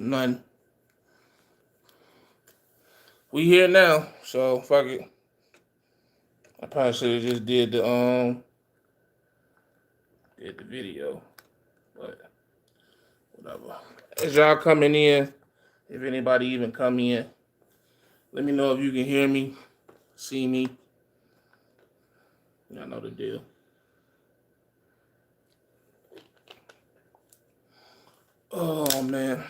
None. We here now, so fuck it. I probably should have just did the video, but whatever. As y'all coming in, if anybody even come in, let me know if you can hear me, see me. Y'all know the deal. Oh man,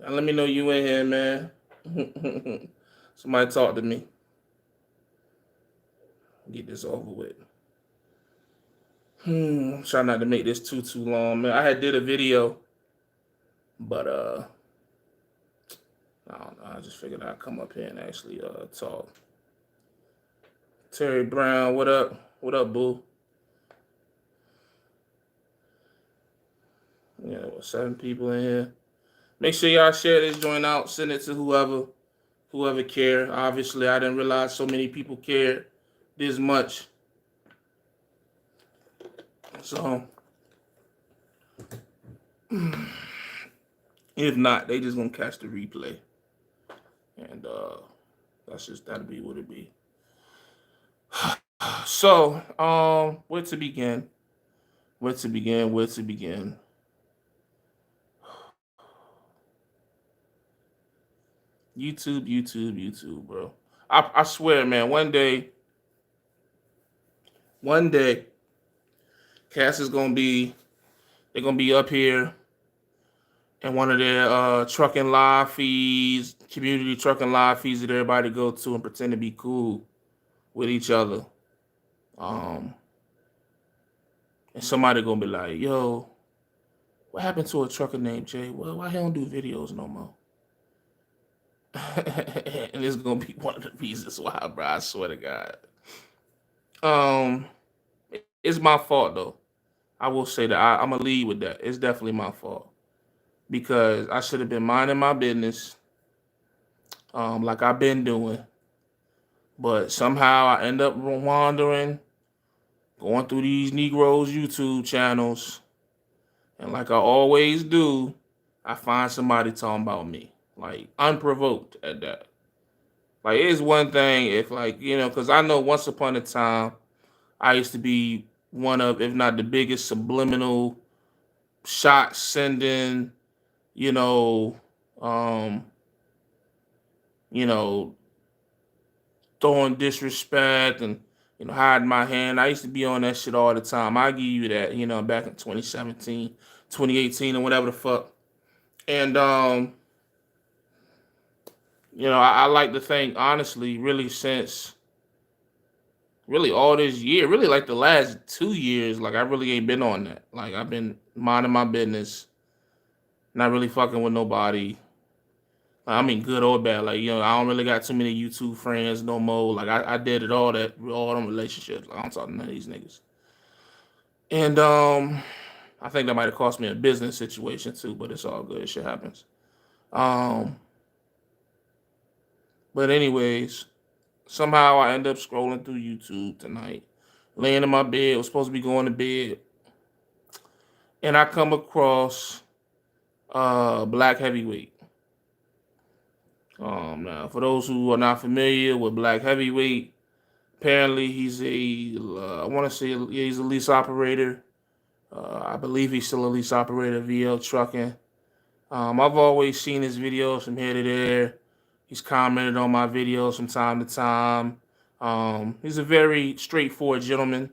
let me know you in here, man. Somebody talk to me. Get this over with. Try not to make this too long, man. I had did a video, but I don't know. I just figured I'd come up here and actually talk. Terry Brown, what up? What up, boo? Yeah, 7 people in here. Make sure y'all share this joint out. Send it to whoever care. Obviously, I didn't realize so many people cared this much. So, if not, they just gonna catch the replay, and that'll be what it be. So, where to begin? Where to begin? Where to begin? YouTube, bro. I swear, man. One day, Cass is gonna be. They're gonna be up here in one of their trucking live feeds, community trucking live feeds that everybody go to and pretend to be cool with each other. And somebody gonna be like, "Yo, what happened to a trucker named Jay? Well, why he don't do videos no more?" And it's gonna be one of the reasons why, bro. I swear to God. It's my fault though. I will say that I'm gonna lead with that. It's definitely my fault because I should have been minding my business, like I've been doing. But somehow I end up wandering, going through these Negroes YouTube channels, and like I always do, I find somebody talking about me, like unprovoked at that. Like it's one thing if because I know once upon a time I used to be one of, if not the biggest subliminal shot sending, you know, um, you know, throwing disrespect and hiding my hand. I used to be on that shit all the time. I give you that, back in 2017, 2018, or whatever the fuck. And I like to think honestly, really since really all this year, really like the last 2 years, like I really ain't been on that. Like I've been minding my business, not really fucking with nobody. I mean, good or bad. Like, I don't really got too many YouTube friends no more. Like, I did it all them relationships. Like, I don't talk to none of these niggas. And I think that might have cost me a business situation too, but it's all good. Shit happens. Um, but anyways, somehow I end up scrolling through YouTube tonight, laying in my bed. Was supposed to be going to bed, and I come across Black Heavyweight. Now, for those who are not familiar with Black Heavyweight, apparently he's I want to say he's a lease operator. I believe he's still a lease operator at VL Trucking. I've always seen his videos from here to there. He's commented on my videos from time to time. He's a very straightforward gentleman,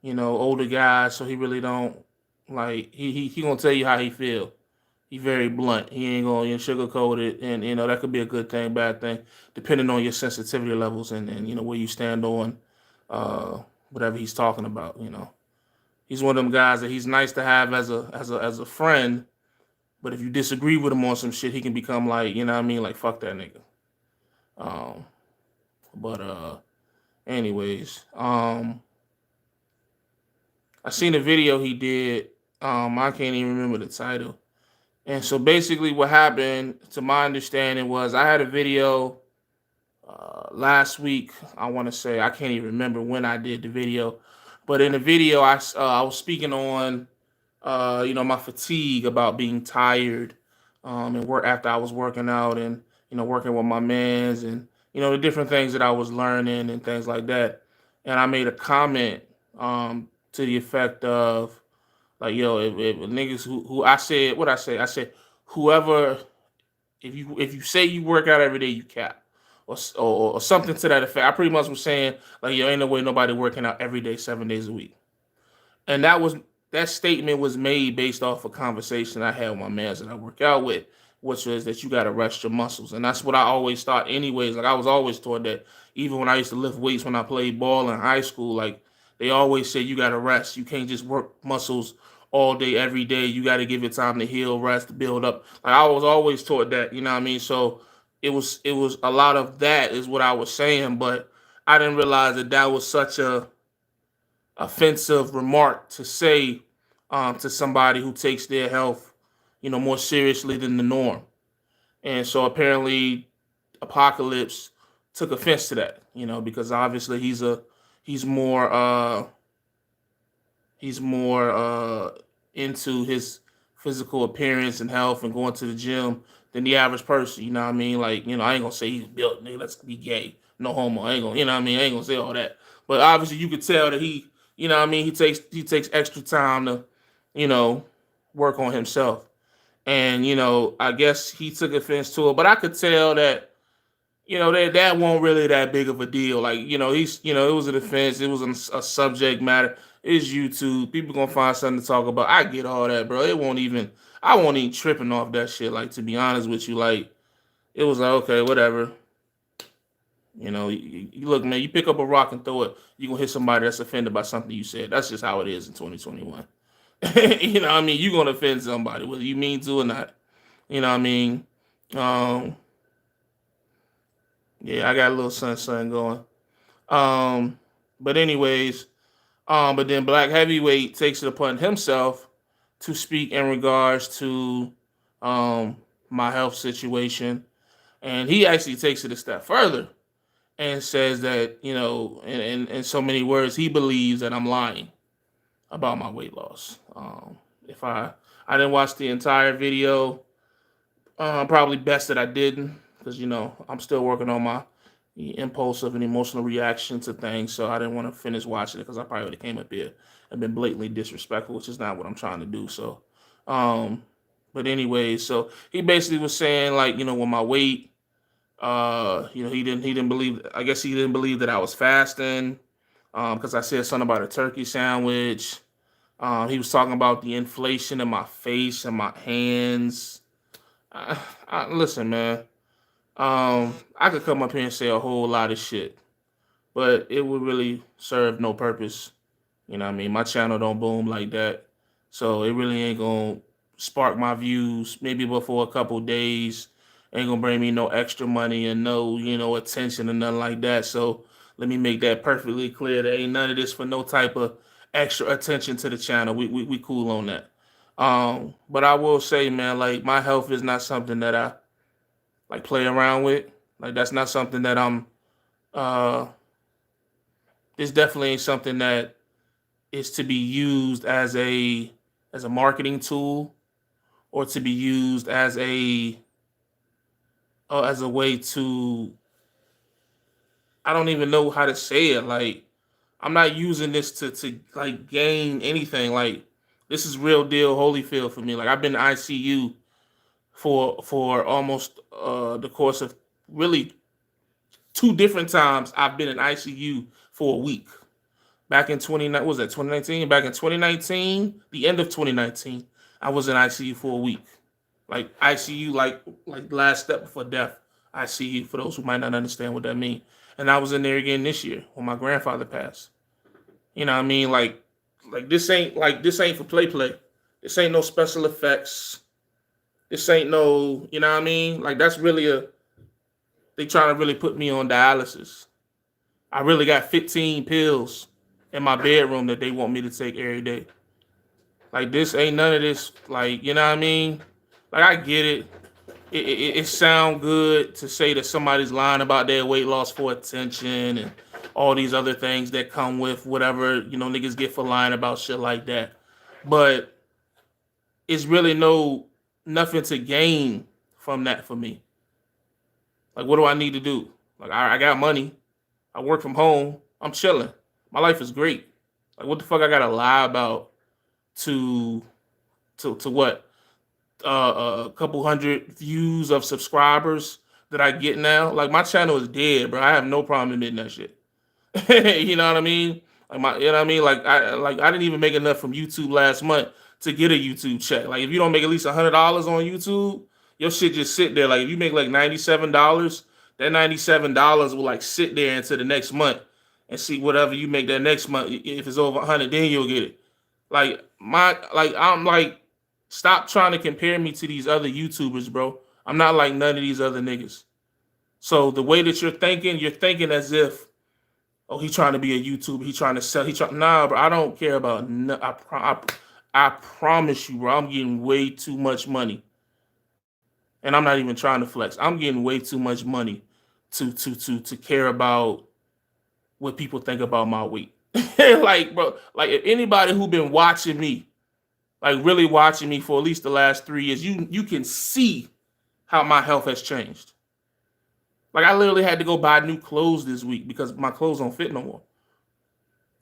older guy, so he really don't like he gonna tell you how he feel. He's very blunt. He ain't gonna sugarcoat it, and that could be a good thing, bad thing, depending on your sensitivity levels and where you stand on whatever he's talking about. He's one of them guys that he's nice to have as a friend, but if you disagree with him on some shit, he can become like what I mean, like fuck that nigga. Um, but anyways, I seen a video he did. I can't even remember the title. And so basically, what happened, to my understanding, was I had a video last week. I want to say I can't even remember when I did the video, but in the video, I was speaking on my fatigue about being tired, and work after I was working out and working with my mans and the different things that I was learning and things like that. And I made a comment to the effect of like, yo, if niggas who I said what I said whoever if you say you work out every day, you cap. Or something to that effect. I pretty much was saying like, yo, ain't no way nobody working out every day, 7 days a week. And that statement was made based off a conversation I had with my man that I work out with, which was that you gotta rest your muscles. And that's what I always thought anyways. Like I was always taught that even when I used to lift weights when I played ball in high school, like they always say you gotta rest. You can't just work muscles all day, every day. You gotta give it time to heal, rest, build up. Like I was always taught that, you know what I mean? So it was a lot of that is what I was saying, but I didn't realize that that was such a offensive remark to say to somebody who takes their health, more seriously than the norm. And so apparently, Apocalypse took offense to that, because obviously he's more he's more into his physical appearance and health and going to the gym than the average person. You know what I mean? Like, I ain't gonna say he's built, nigga, let's be gay. No homo. I ain't gonna, you know what I mean? I ain't gonna say all that. But obviously you could tell that you know what I mean, he takes extra time to, you know, work on himself. And, I guess he took offense to it. But I could tell that that won't really that big of a deal. Like, it was a defense. It was a subject matter. It's YouTube. People gonna find something to talk about. I get all that, bro. I won't even tripping off that shit. Like, to be honest with you, like, it was like, okay, whatever. You look, man, you pick up a rock and throw it, you gonna hit somebody that's offended by something you said. That's just how it is in 2021. You know what I mean? You gonna offend somebody, whether you mean to or not. You know what I mean? Um, yeah, I got a little something going. Um, but anyways, but then Black Heavyweight takes it upon himself to speak in regards to um my health situation, and he actually takes it a step further and says that in so many words, he believes that I'm lying about my weight loss. If I didn't watch the entire video, probably best that I didn't, because I'm still working on my impulsive and emotional reaction to things. So I didn't want to finish watching it because I probably would have came up here and been blatantly disrespectful, which is not what I'm trying to do. So, um, but anyway, so he basically was saying like, with my weight, he didn't believe. I guess he didn't believe that I was fasting, because I said something about a turkey sandwich. He was talking about the inflation in my face and my hands. Listen, man. I could come up here and say a whole lot of shit, but it would really serve no purpose. You know what I mean? My channel don't boom like that. So it really ain't gonna spark my views, maybe before a couple days. Ain't gonna bring me no extra money and no, attention and nothing like that. So let me make that perfectly clear. There ain't none of this for no type of extra attention to the channel. We cool on that. But I will say, man, like my health is not something that I like play around with. Like that's not something that I'm uh this definitely ain't something that is to be used as a marketing tool or to be used as a way to, I don't even know how to say it. Like I'm not using this to like gain anything. Like this is real deal Holyfield for me. Like I've been in ICU for almost the course of really two different times. I've been in ICU for a week. Back in 29, what was that 2019? Back in 2019, the end of 2019, I was in ICU for a week. Like ICU, like last step before death. ICU for those who might not understand what that means. And I was in there again this year when my grandfather passed. You know what I mean? Like this ain't for play. This ain't no special effects. This ain't no, you know what I mean? Like that's really they trying to really put me on dialysis. I really got 15 pills in my bedroom that they want me to take every day. Like this ain't none of this. Like you know what I mean? Like I get it. It sound good to say that somebody's lying about their weight loss for attention and all these other things that come with whatever niggas get for lying about shit like that. But it's really nothing to gain from that for me. Like, what do I need to do? Like, I got money. I work from home. I'm chilling. My life is great. Like, what the fuck I gotta lie about to to what? A couple hundred views of subscribers that I get now. Like, my channel is dead, bro. I have no problem admitting that shit. You know what I mean? You know what I mean? I didn't even make enough from YouTube last month to get a YouTube check. Like, if you don't make at least $100 on YouTube, your shit just sit there. Like, if you make like $97, that $97 will like sit there until the next month and see whatever you make that next month. If it's over 100, then you'll get it. I'm like, stop trying to compare me to these other YouTubers, bro. I'm not like none of these other niggas. So the way that you're thinking as if, oh, he trying to be a YouTuber. He trying to sell. Nah, bro. I don't care about. I promise you, bro. I'm getting way too much money, and I'm not even trying to flex. I'm getting way too much money to care about what people think about my weight. Like, bro. Like, if anybody who been watching me, like really watching me for at least the last 3 years, you can see how my health has changed. Like, I literally had to go buy new clothes this week because my clothes don't fit no more.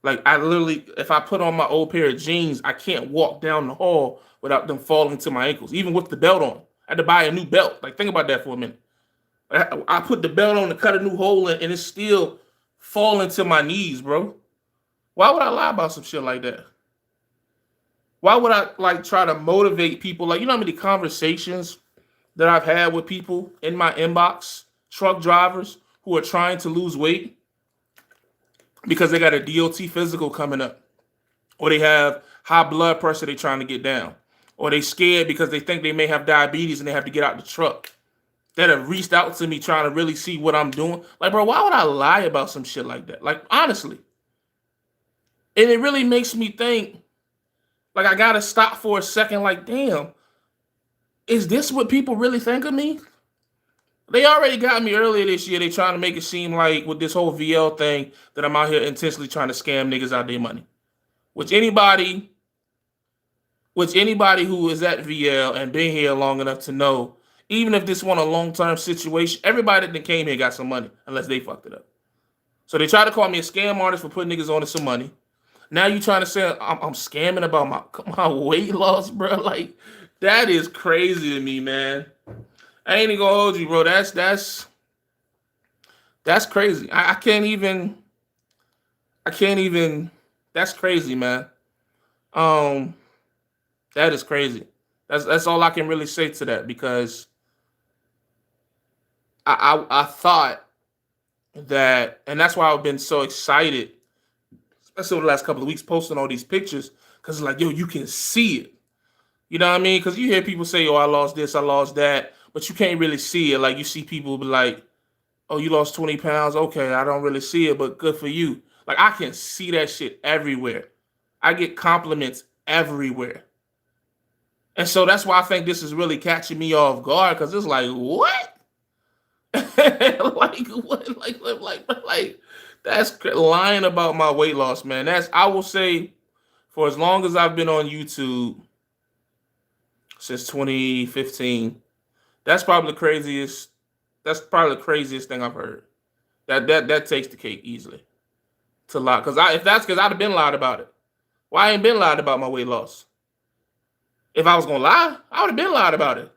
Like, I literally, if I put on my old pair of jeans, I can't walk down the hall without them falling to my ankles, even with the belt on. I had to buy a new belt. Like, think about that for a minute. I put the belt on to cut a new hole in, and it's still falling to my knees, bro. Why would I lie about some shit like that? Why would I, like, try to motivate people? Like, you know how many conversations that I've had with people in my inbox, truck drivers who are trying to lose weight because they got a DOT physical coming up, or they have high blood pressure they're trying to get down, or they scared because they think they may have diabetes and they have to get out the truck, that have reached out to me trying to really see what I'm doing. Like, bro, why would I lie about some shit like that? Like, honestly. And it really makes me think, like, I gotta stop for a second, like, damn, is this what people really think of me? They already got me earlier this year. They trying to make it seem like with this whole VL thing that I'm out here intentionally trying to scam niggas out their money. Which anybody who is at VL and been here long enough to know, even if this one a long-term situation, everybody that came here got some money unless they fucked it up. So they try to call me a scam artist for putting niggas on to some money. Now you trying to say I'm scamming about my weight loss, bro? Like, that is crazy to me, man. I ain't even gonna hold you, bro. That's crazy. I can't even. That's crazy, man. Um, that is crazy. That's all I can really say to that, because I thought that, and that's why I've been so excited, especially over the last couple of weeks, posting all these pictures, because it's like, yo, you can see it. You know what I mean? Because you hear people say, oh, I lost this, I lost that, but you can't really see it. Like, you see people be like, oh, you lost 20 pounds. Okay, I don't really see it, but good for you. Like, I can see that shit everywhere. I get compliments everywhere. And so that's why I think this is really catching me off guard, because it's like, what? Like, what? Like, that's lying about my weight loss, man. I will say, for as long as I've been on YouTube, since 2015, that's probably the craziest. That's probably the craziest thing I've heard. That takes the cake easily to lie. Because I'd have been lied about it. Why I ain't been lied about my weight loss? If I was gonna lie, I would have been lied about it.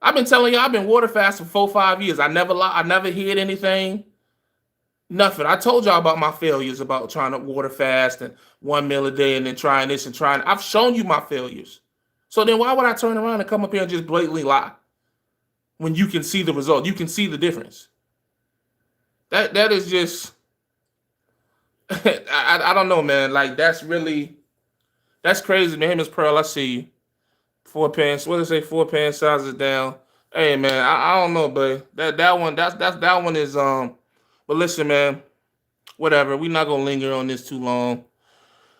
I've been telling you, I've been water fasting for 4-5 years. I never lied. I never hid anything. Nothing. I told y'all about my failures, about trying to water fast and 1 meal a day and then trying this and trying. I've shown you my failures. So then why would I turn around and come up here and just blatantly lie when you can see the result? You can see the difference. That is just, I don't know, man. Like, that's crazy, man. Miss Pearl, I see you. 4 pants. What does it say? 4 pants sizes down. Hey, man, I don't know, but that one is But listen, man, whatever. We're not gonna linger on this too long.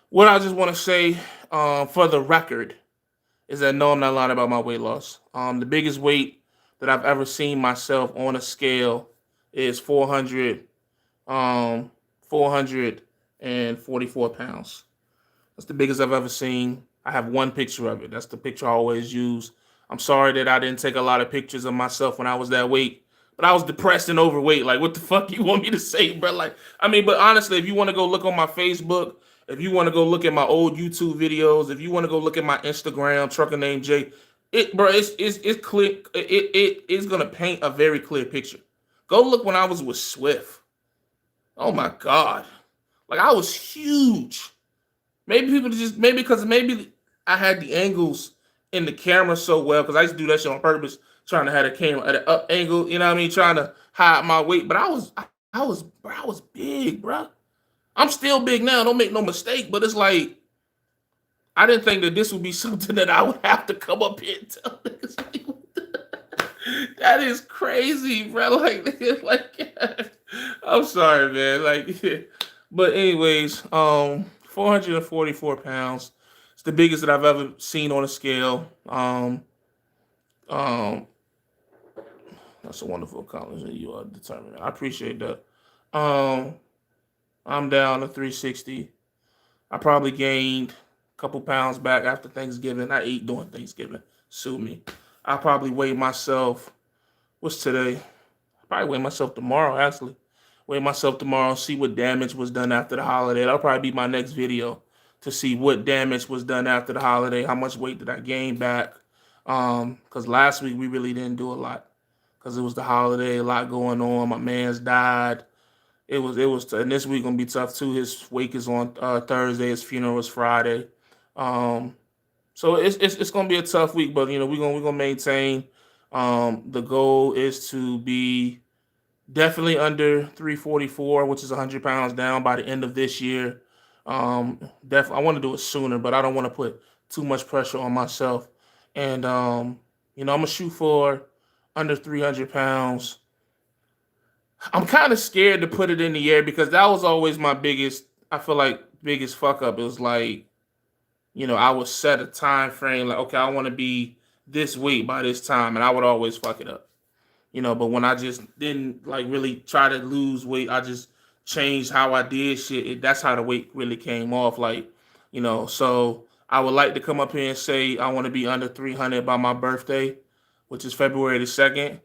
What I just want to say, for the record, is that no, I'm not lying about my weight loss. The biggest weight that I've ever seen myself on a scale is 444 pounds. That's the biggest I've ever seen. I have one picture of it. That's the picture I always use. I'm sorry that I didn't take a lot of pictures of myself when I was that weight, but I was depressed and overweight. Like, what the fuck you want me to say, bro? Like, I mean, but honestly, if you want to go look on my Facebook, if you want to go look at my old YouTube videos, if you want to go look at my Instagram, Trucker Named Jay, bro, it's clear. It is gonna paint a very clear picture. Go look when I was with Swift. Oh my God, like I was huge. Maybe people just maybe I had the angles in the camera so well because I used to do that shit on purpose, trying to have the camera at an up angle. You know what I mean? Trying to hide my weight, but I was big, bro. I'm still big now. Don't make no mistake, but it's like I didn't think that this would be something that I would have to come up here and tell niggas. That is crazy, bro. Like, I'm sorry, man. Like, but anyways, 444 pounds. It's the biggest that I've ever seen on a scale. Um, that's a wonderful accomplishment. You are determined. I appreciate that. Um, I'm down to 360. I probably gained a couple pounds back after Thanksgiving. I ate during Thanksgiving. Sue me. I probably weigh myself. What's today? I probably weigh myself tomorrow, actually. Weigh myself tomorrow, see what damage was done after the holiday. That'll probably be my next video to see what damage was done after the holiday. How much weight did I gain back? Because last week we really didn't do a lot because it was the holiday, a lot going on. My man's died. And this week gonna be tough too. His wake is on Thursday. His funeral is Friday. Um, so it's gonna be a tough week, but we're gonna maintain. The goal is to be definitely under 344, which is 100 pounds down by the end of this year. Definitely, I want to do it sooner, but I don't want to put too much pressure on myself. And I'm gonna shoot for under 300 pounds. I'm kind of scared to put it in the air because that was always my biggest. I feel like biggest fuck up. It was like I would set a time frame like, okay, I want to be this weight by this time, and I would always fuck it up. But when I just didn't like really try to lose weight, I just changed how I did shit. That's how the weight really came off. Like, so I would like to come up here and say I want to be under 300 by my birthday, which is February the 2nd.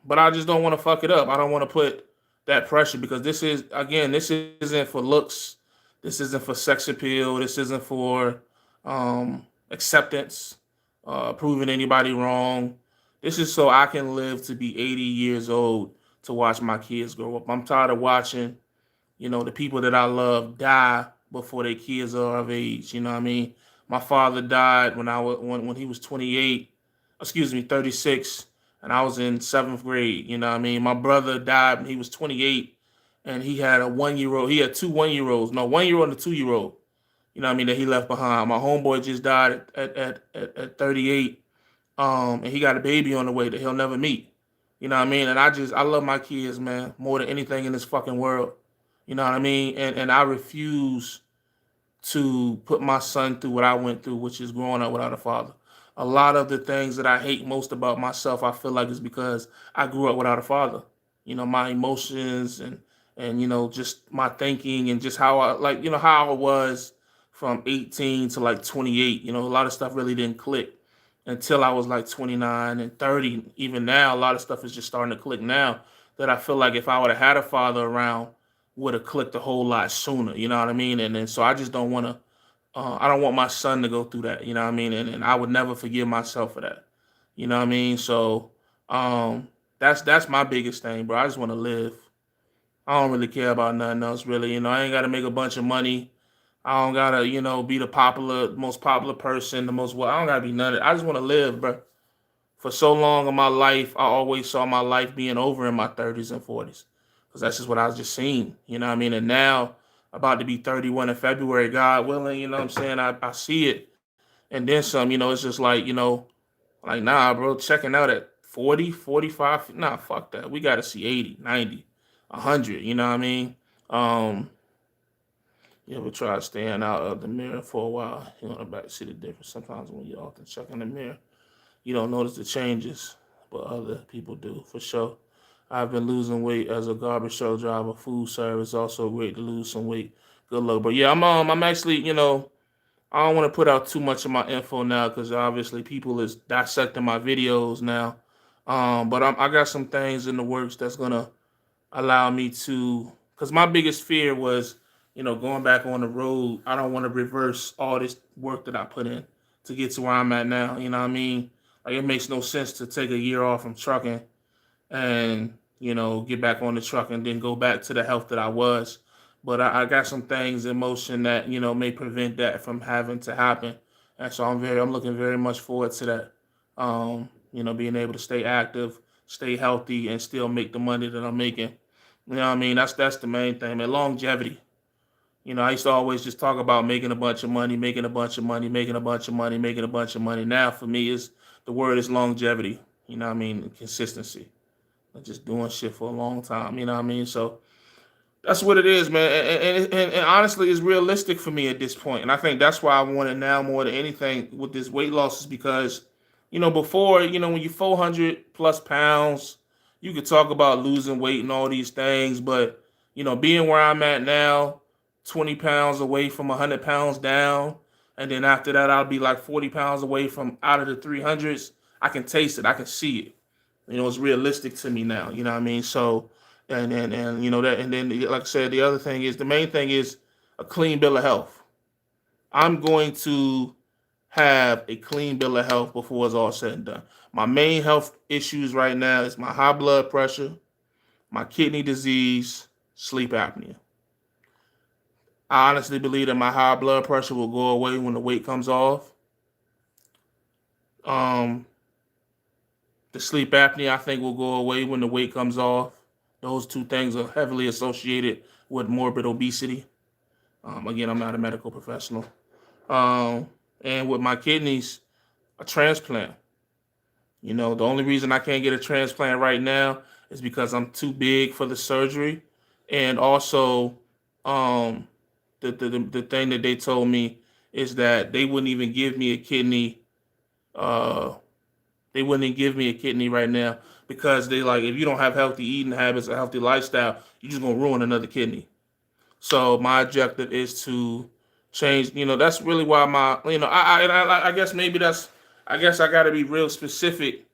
But I just don't want to fuck it up. I don't want to put that pressure because this isn't for looks. This isn't for sex appeal. This isn't for acceptance, proving anybody wrong. This is so I can live to be 80 years old to watch my kids grow up. I'm tired of watching, the people that I love die before their kids are of age. You know what I mean? My father died when he was 28, excuse me, 36, and I was in seventh grade. You know what I mean? My brother died when he was 28, and he had a 1 year old. He had two 1 year olds. No, 1 year old and a 2 year old. You know what I mean? That he left behind. My homeboy just died at 38. And he got a baby on the way that he'll never meet. You know what I mean? And I love my kids, man, more than anything in this fucking world. You know what I mean? And I refuse to put my son through what I went through, which is growing up without a father. A lot of the things that I hate most about myself, I feel like is because I grew up without a father. My emotions and just my thinking and just how I like, how I was from 18 to like 28. A lot of stuff really didn't click until I was like 29 and 30. Even now, a lot of stuff is just starting to click now that I feel like if I would have had a father around, would have clicked a whole lot sooner. You know what I mean? And then so I just don't want to. I don't want my son to go through that. You know what I mean? And I would never forgive myself for that. You know what I mean? So that's my biggest thing, bro. I just want to live. I don't really care about nothing else, really. I ain't got to make a bunch of money. I don't gotta, be the most popular person, the most. Well, I don't gotta be none of it. I just want to live, bro. For so long in my life, I always saw my life being over in my 30s and 40s, because that's just what I was just seeing. You know what I mean? And now, about to be 31 in February, God willing. You know what I'm saying? I see it, and then some. It's just like like nah, bro. Checking out at 40, 45. Nah, fuck that. We gotta see 80, 90, 100. You know what I mean? Um. You ever try staying out of the mirror for a while? Back see the difference. Sometimes when you often check in the mirror, you don't notice the changes, but other people do, for sure. I've been losing weight as a garbage truck driver, food service. Also great to lose some weight. Good luck. But yeah, I'm actually, I don't want to put out too much of my info now because obviously people is dissecting my videos now. But I got some things in the works that's gonna allow me to, because my biggest fear was, going back on the road. I don't want to reverse all this work that I put in to get to where I'm at now. You know what I mean? Like it makes no sense to take a year off from trucking and get back on the truck and then go back to the health that I was. But I got some things in motion that may prevent that from having to happen, and so I'm looking very much forward to that. Being able to stay active, stay healthy, and still make the money that I'm making. You know what I mean? That's the main thing, man. Longevity. I used to always just talk about making a bunch of money, making a bunch of money, making a bunch of money, making a bunch of money. Now for me, is the word is longevity. You know what I mean? Consistency. Just doing shit for a long time. You know what I mean? So that's what it is, man. And honestly, it's realistic for me at this point. And I think that's why I want it now more than anything with this weight loss is because, before, when you're 400 plus pounds, you could talk about losing weight and all these things. But, being where I'm at now, 20 pounds away from 100 pounds down. And then after that, I'll be like 40 pounds away from out of the 300s. I can taste it. I can see it. It's realistic to me now. You know what I mean? So, and that, and then like I said, the main thing is a clean bill of health. I'm going to have a clean bill of health before it's all said and done. My main health issues right now is my high blood pressure, my kidney disease, sleep apnea. I honestly believe that my high blood pressure will go away when the weight comes off. Um, The sleep apnea, I think, will go away when the weight comes off. Those two things are heavily associated with morbid obesity. Again, I'm not a medical professional. And with my kidneys, a transplant. The only reason I can't get a transplant right now is because I'm too big for the surgery. And also, um, the thing that they told me is that they wouldn't even give me a kidney. Uh, They wouldn't give me a kidney right now because they like if you don't have healthy eating habits, a healthy lifestyle, you're just gonna ruin another kidney. So my objective is to change. That's really why I guess maybe I guess I got to be real specific.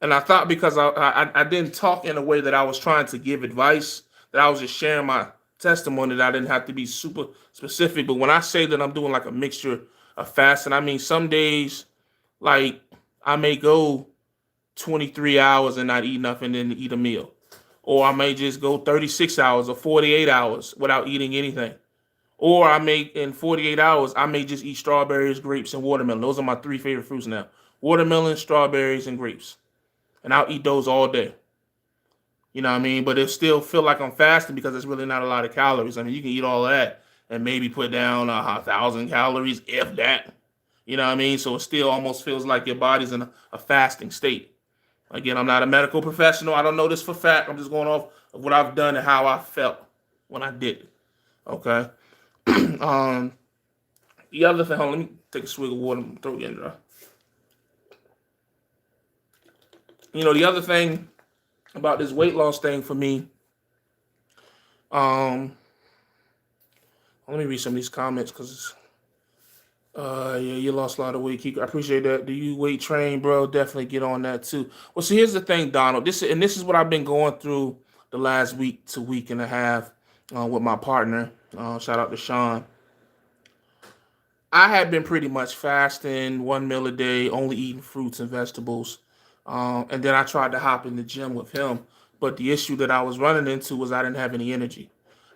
And I thought because I didn't talk in a way that I was trying to give advice, that I was just sharing my testimony, that I didn't have to be super specific. But when I say that I'm doing like a mixture of fasting, I mean some days like I may go 23 hours and not eat nothing and then eat a meal. Or I may just go 36 hours or 48 hours without eating anything. Or I may, in 48 hours, I may just eat strawberries, grapes, and watermelon. Those are my three favorite fruits now. Watermelon, strawberries, and grapes. And I'll eat those all day. You know what I mean? But it still feel like I'm fasting because it's really not a lot of calories. I mean, you can eat all of that and maybe put down 1,000 calories, if that. You know what I mean? So it still almost feels like your body's in a fasting state. Again, I'm not a medical professional. I don't know this for fact. I'm just going off of what I've done and how I felt when I did it. Okay. um, the other thing, hold on, let me take a swig of water and throw it in dry. The other thing about this weight loss thing for me, um, let me read some of these comments because yeah, you lost a lot of weight. I appreciate that. Do you weight train, bro? Definitely get on that too. Well, see, here's the thing, Donald. This is what I've been going through the last week to week and a half with my partner. Shout out to Sean. I had been pretty much fasting 1 meal a day, only eating fruits and vegetables. And then I tried to hop in the gym with him. But the issue that I was running into was I didn't have any energy.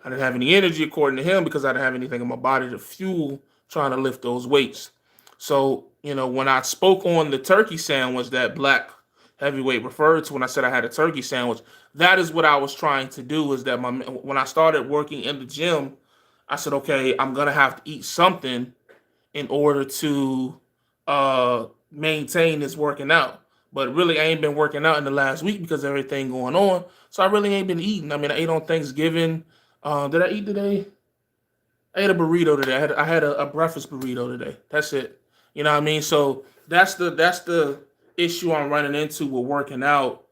I didn't have any energy according to him because I didn't have anything in my body to fuel trying to lift those weights. So, when I spoke on the turkey sandwich that Black Heavyweight referred to when I said I had a turkey sandwich, that is what I was trying to do is that when I started working in the gym, I said, okay, I'm going to have to eat something in order to maintain this working out. But really, I ain't been working out in the last week because of everything going on. So I really ain't been eating. I mean, I ate on Thanksgiving. Did I eat today? I ate a burrito today. I had a breakfast burrito today. That's it. You know what I mean? So that's the issue I'm running into with working out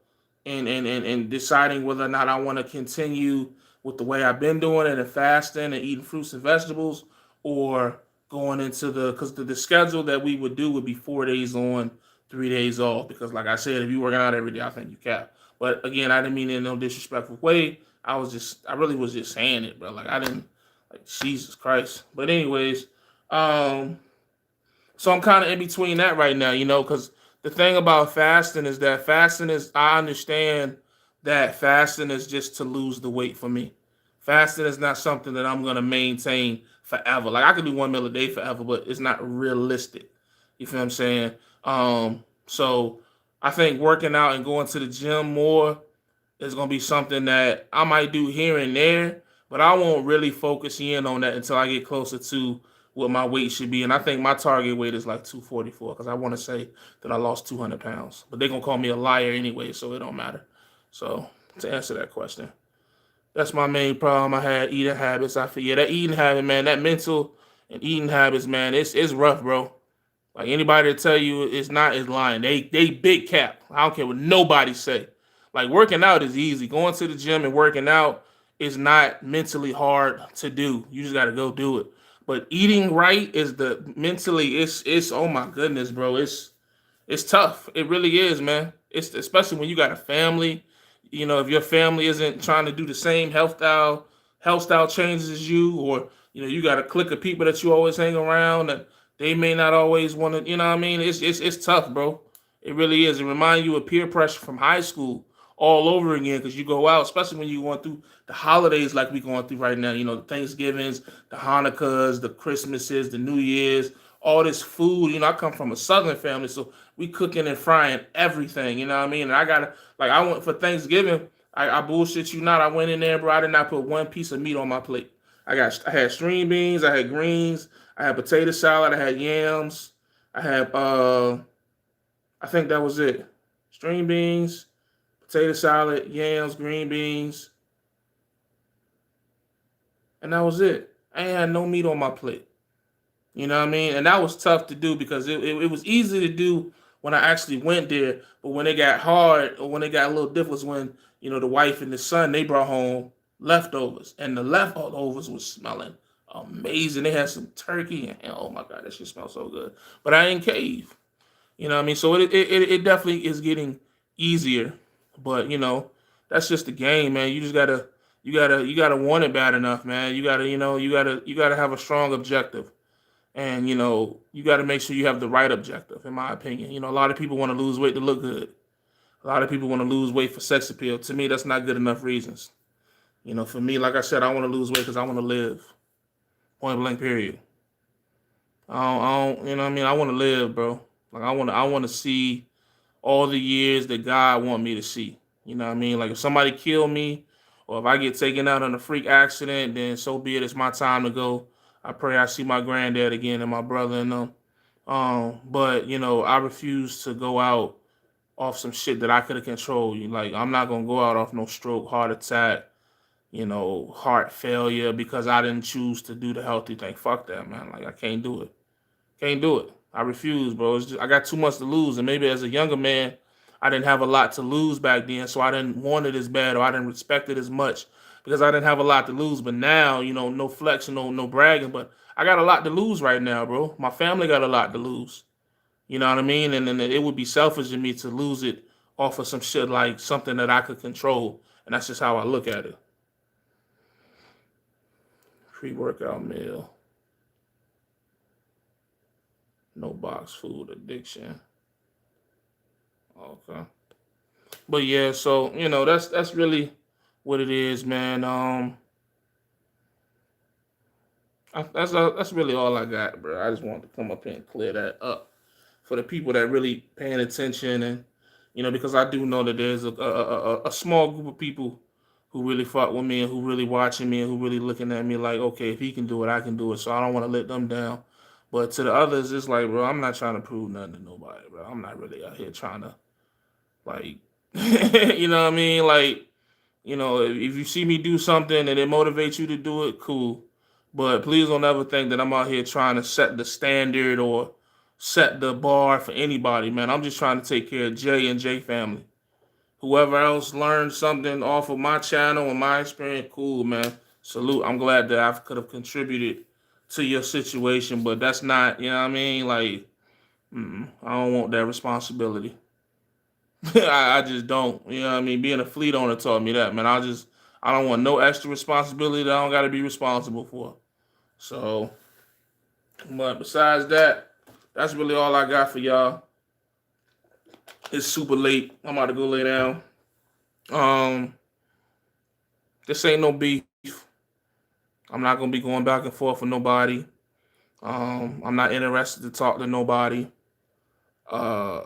and deciding whether or not I want to continue with the way I've been doing it and fasting and eating fruits and vegetables, or going into because the schedule that we would do would be 4 days on, 3 days off. Because like I said, if you working out every day, I think you cap. But again, I didn't mean it in no disrespectful way. I really was just saying it, bro. Like I didn't, like Jesus Christ. But anyways, um, so I'm kind of in between that right now, because the thing about fasting is that I understand that fasting is just to lose the weight for me. Fasting is not something that I'm going to maintain forever. Like I could do 1 meal a day forever, but it's not realistic. You feel what I'm saying? So I think working out and going to the gym more is going to be something that I might do here and there, but I won't really focus in on that until I get closer to what my weight should be. And I think my target weight is like 244 because I want to say that I lost 200 pounds. But they're going to call me a liar anyway, so it don't matter. So to answer that question, that's my main problem. I had eating habits. I feel, yeah, that eating habit, man, that mental and eating habits, man, it's rough, bro. Like anybody that tell you it's not is lying. They big cap. I don't care what nobody say. Like working out is easy. Going to the gym and working out is not mentally hard to do. You just got to go do it. But eating right is the mentally it's oh my goodness, bro. It's tough. It really is, man. It's especially when you got a family. If your family isn't trying to do the same health style changes as you, or you got a clique of people that you always hang around that they may not always want to. You know what I mean? It's tough, bro. It really is. It reminds you of peer pressure from high school all over again because you go out, especially when you're going through the holidays like we're going through right now. The Thanksgivings, the Hanukkahs, the Christmases, the New Year's, all this food. I come from a Southern family, so we cooking and frying everything. You know what I mean? And I gotta like I went for Thanksgiving. I bullshit you not. I went in there, bro. I did not put one piece of meat on my plate. I had string beans, I had greens, I had potato salad, I had yams, I had I think that was it. String beans, potato salad, yams, green beans, and that was it. I ain't had no meat on my plate. You know what I mean? And that was tough to do because it was easy to do when I actually went there. But when it got hard or when it got a little difficult was when, the wife and the son, they brought home leftovers. And the leftovers was smelling amazing. They had some turkey and oh my God, that shit smells so good. But I didn't cave. You know what I mean? So it definitely is getting easier. But, that's just the game, man. You gotta want it bad enough, man. You gotta have a strong objective. And you got to make sure you have the right objective, in my opinion. A lot of people want to lose weight to look good. A lot of people want to lose weight for sex appeal. To me, that's not good enough reasons. For me, like I said, I want to lose weight because I want to live. Point blank, period. You know what I mean? I want to live, bro. Like I want to see all the years that God want me to see. You know what I mean? Like if somebody kill me, or if I get taken out in a freak accident, then so be it. It's my time to go. I pray I see my granddad again and my brother and them. But I refuse to go out off some shit that I could have controlled. Like I'm not gonna go out off no stroke, heart attack, heart failure because I didn't choose to do the healthy thing. Fuck that, man. Like I can't do it. Can't do it. I refuse, bro. I got too much to lose, and maybe as a younger man, I didn't have a lot to lose back then, so I didn't want it as bad, or I didn't respect it as much because I didn't have a lot to lose. But now, no flexing, no bragging, but I got a lot to lose right now, bro. My family got a lot to lose. You know what I mean? And then it would be selfish of me to lose it off of some shit like something that I could control, and that's just how I look at it. Pre-workout meal, no box food addiction. Okay. But yeah, so that's really what it is, man. That's really all I got, bro. I just wanted to come up here and clear that up for the people that really paying attention, and because I do know that there's a small group of people who really fuck with me and who really watching me and who really looking at me like, okay, if he can do it, I can do it. So I don't want to let them down. But to the others, it's like, bro, I'm not trying to prove nothing to nobody, bro. I'm not really out here trying to like, you know what I mean? Like, if you see me do something and it motivates you to do it, cool. But please don't ever think that I'm out here trying to set the standard or set the bar for anybody, man. I'm just trying to take care of Jay and Jay family. Whoever else learned something off of my channel and my experience, cool, man. Salute. I'm glad that I could have contributed to your situation, but that's not, you know what I mean? Like, I don't want that responsibility. I just don't. You know what I mean? Being a fleet owner taught me that, man. I don't want no extra responsibility that I don't got to be responsible for. So, but besides that, that's really all I got for y'all. It's super late. I'm about to go lay down. Um, this ain't no beef. I'm not gonna be going back and forth with nobody. I'm not interested to talk to nobody. Uh,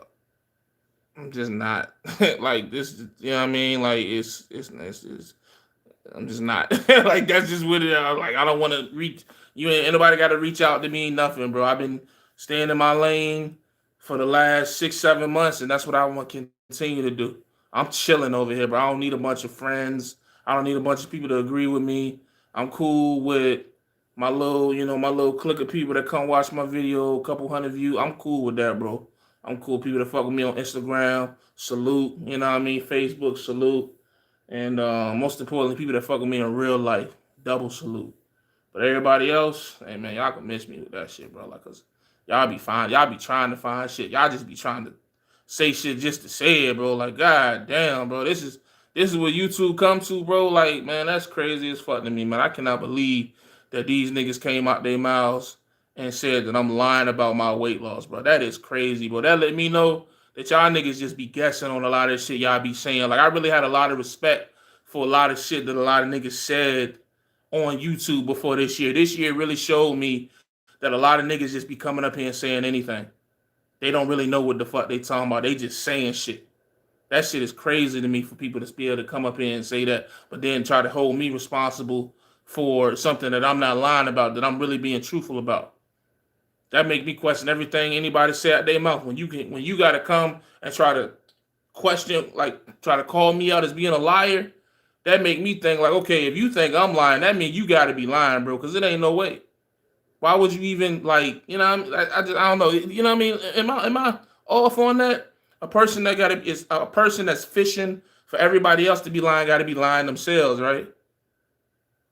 I'm just not like this. You know what I mean? Like it's I'm just not like that's just what it is. Like I don't want to reach you. Ain't anybody got to reach out to me. Nothing, bro. I've been staying in my lane for the last 6, 7 months, and that's what I want to continue to do. I'm chilling over here, bro. I don't need a bunch of friends. I don't need a bunch of people to agree with me. I'm cool with my little clique of people that come watch my video, a couple hundred views. I'm cool with that, bro. I'm cool. People that fuck with me on Instagram, salute. You know what I mean? Facebook, salute. And most importantly, people that fuck with me in real life, double salute. But everybody else, hey man, y'all can miss me with that shit, bro. Like, cause y'all be fine. Y'all be trying to find shit. Y'all just be trying to say shit just to say it, bro. Like, god damn, bro. This is what YouTube come to, bro. Like, man, that's crazy as fuck to me, man. I cannot believe that these niggas came out their mouths and said that I'm lying about my weight loss, bro. That is crazy, bro. That let me know that y'all niggas just be guessing on a lot of shit y'all be saying. Like, I really had a lot of respect for a lot of shit that a lot of niggas said on YouTube before this year. This year really showed me that a lot of niggas just be coming up here and saying anything. They don't really know what the fuck they talking about. They just saying shit. That shit is crazy to me for people to be able to come up here and say that, but then try to hold me responsible for something that I'm not lying about, that I'm really being truthful about. That make me question everything anybody say out their mouth. When you gotta come and try to question, like try to call me out as being a liar, that make me think like, okay, if you think I'm lying, that means you gotta be lying, bro, because it ain't no way. Why would you even like, you know what I mean? I don't know. You know what I mean? Am I off on that? A person that gotta is a person that's fishing for everybody else to be lying, gotta be lying themselves, right?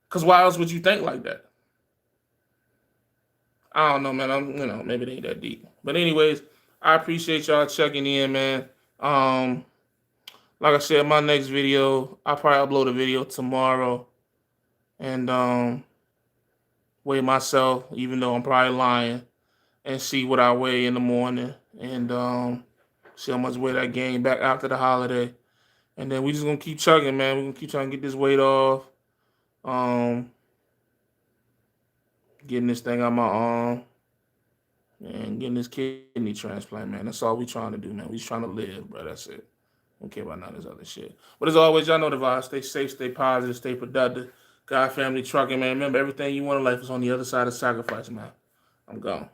Cause why else would you think like that? I don't know, man. Maybe it ain't that deep. But anyways, I appreciate y'all checking in, man. Um, like I said, my next video, I'll probably upload a video tomorrow and weigh myself, even though I'm probably lying, and see what I weigh in the morning and see how much weight I gain back after the holiday. And then we just gonna keep chugging, man. We're gonna keep trying to get this weight off. Um, getting this thing on my arm and getting this kidney transplant, man. That's all we trying to do, man. We just trying to live, bro. That's it. Don't care about none of this other shit. But as always, y'all know the vibe. Stay safe, stay positive, stay productive. God, family, trucking, man. Remember, everything you want in life is on the other side of sacrifice, man. I'm gone.